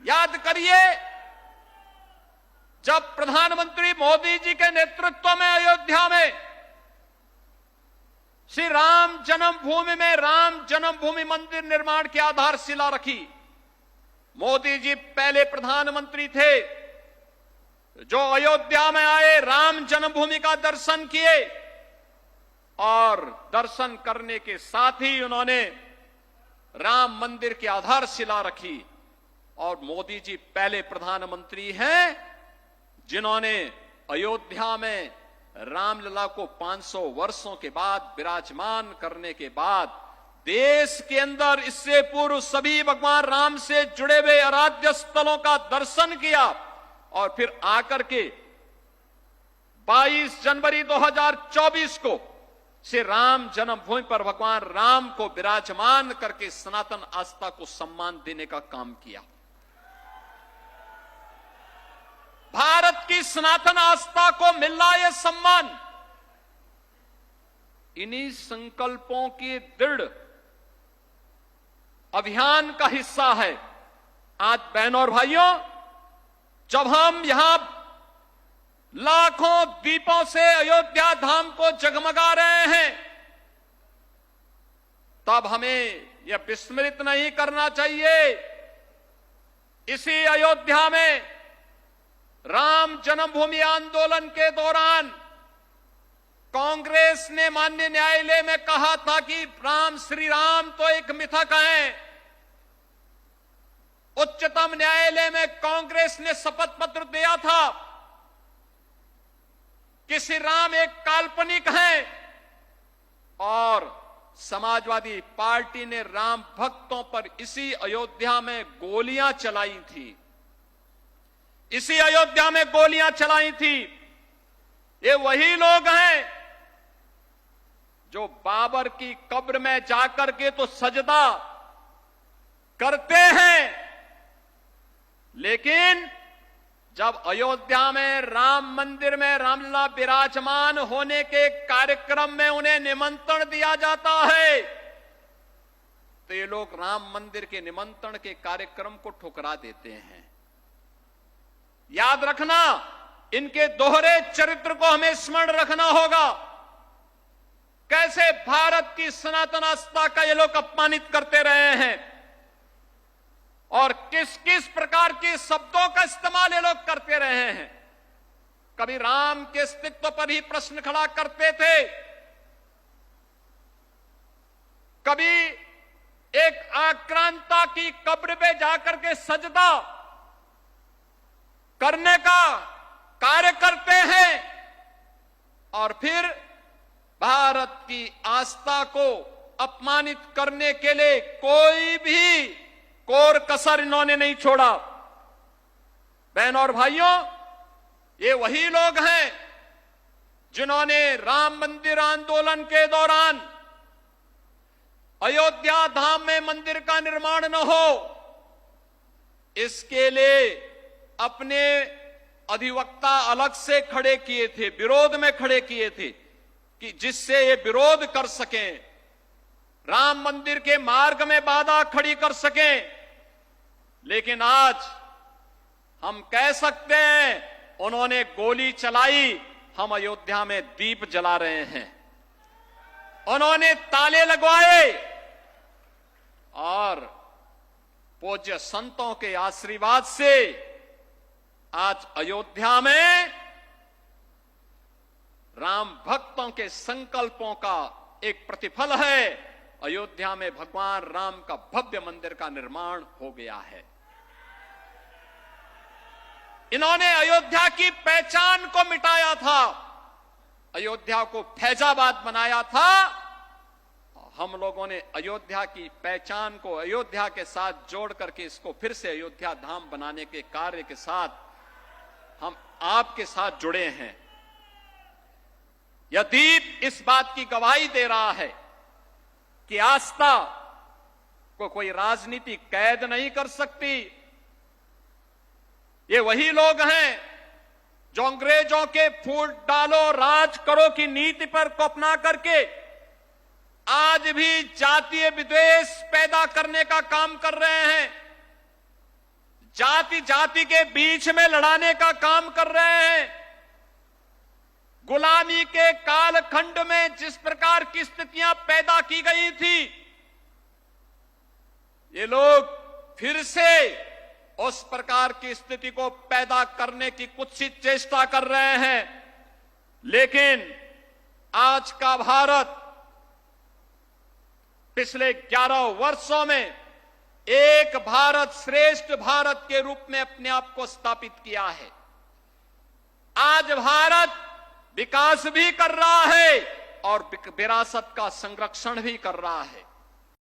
याद करिए, जब प्रधानमंत्री मोदी जी के नेतृत्व में अयोध्या में श्री राम जन्मभूमि में राम जन्मभूमि मंदिर निर्माण की आधारशिला रखी। मोदी जी पहले प्रधानमंत्री थे जो अयोध्या में आए, राम जन्मभूमि का दर्शन किए और दर्शन करने के साथ ही उन्होंने राम मंदिर की आधारशिला रखी। और मोदी जी पहले प्रधानमंत्री हैं जिन्होंने अयोध्या में रामलला को 500 वर्षों के बाद विराजमान करने के बाद देश के अंदर इससे पूर्व सभी भगवान राम से जुड़े हुए आराध्य स्थलों का दर्शन किया और फिर आकर के 22 जनवरी 2024 को श्री राम जन्मभूमि पर भगवान राम को विराजमान करके सनातन आस्था को सम्मान देने का काम किया। भारत की सनातन आस्था को मिल रहा यह सम्मान इन्हीं संकल्पों के दृढ़ अभियान का हिस्सा है। आज बहनों और भाइयों, जब हम यहां लाखों दीपों से अयोध्या धाम को जगमगा रहे हैं, तब हमें यह विस्मृत नहीं करना चाहिए, इसी अयोध्या में राम जन्मभूमि आंदोलन के दौरान कांग्रेस ने माननीय न्यायालय में कहा था कि राम श्री राम तो एक मिथक हैं। उच्चतम न्यायालय में कांग्रेस ने शपथ पत्र दिया था कि श्री राम एक काल्पनिक हैं और समाजवादी पार्टी ने राम भक्तों पर इसी अयोध्या में गोलियां चलाई थी, इसी अयोध्या में गोलियां चलाई थी। ये वही लोग हैं जो बाबर की कब्र में जाकर के तो सजदा करते हैं, लेकिन जब अयोध्या में राम मंदिर में रामलला विराजमान होने के कार्यक्रम में उन्हें निमंत्रण दिया जाता है तो ये लोग राम मंदिर के निमंत्रण के कार्यक्रम को ठुकरा देते हैं। याद रखना, इनके दोहरे चरित्र को हमें स्मरण रखना होगा। कैसे भारत की सनातन आस्था का ये लोग अपमानित करते रहे हैं और किस किस प्रकार के शब्दों का इस्तेमाल ये लोग करते रहे हैं। कभी राम के अस्तित्व पर ही प्रश्न खड़ा करते थे, कभी एक आक्रांता की कब्र पे जाकर के सजदा करने का कार्य करते हैं और फिर भारत की आस्था को अपमानित करने के लिए कोई भी कोर कसर इन्होंने नहीं छोड़ा। बहनों और भाइयों, ये वही लोग हैं जिन्होंने राम मंदिर आंदोलन के दौरान अयोध्या धाम में मंदिर का निर्माण न हो इसके लिए अपने अधिवक्ता अलग से खड़े किए थे, विरोध में खड़े किए थे कि जिससे ये विरोध कर सकें, राम मंदिर के मार्ग में बाधा खड़ी कर सकें। लेकिन आज हम कह सकते हैं उन्होंने गोली चलाई, हम अयोध्या में दीप जला रहे हैं। उन्होंने ताले लगवाए और पूज्य संतों के आशीर्वाद से आज अयोध्या में राम भक्तों के संकल्पों का एक प्रतिफल है। अयोध्या में भगवान राम का भव्य मंदिर का निर्माण हो गया है। इन्होंने अयोध्या की पहचान को मिटाया था, अयोध्या को फैजाबाद बनाया था। हम लोगों ने अयोध्या की पहचान को अयोध्या के साथ जोड़ करके इसको फिर से अयोध्या धाम बनाने के कार्य के साथ हम आपके साथ जुड़े हैं। यह दीप इस बात की गवाही दे रहा है कि आस्था को कोई राजनीति कैद नहीं कर सकती। ये वही लोग हैं जो अंग्रेजों के फूट डालो राज करो की नीति पर को अपना करके आज भी जातीय विद्वेष पैदा करने का काम कर रहे हैं। जाति जाति के बीच में लड़ाने का काम कर रहे हैं। गुलामी के कालखंड में जिस प्रकार की स्थितियां पैदा की गई थी, ये लोग फिर से उस प्रकार की स्थिति को पैदा करने की कुत्सित चेष्टा कर रहे हैं। लेकिन आज का भारत पिछले 11 वर्षों में एक भारत श्रेष्ठ भारत के रूप में अपने आप को स्थापित किया है। आज भारत विकास भी कर रहा है और विरासत का संरक्षण भी कर रहा है।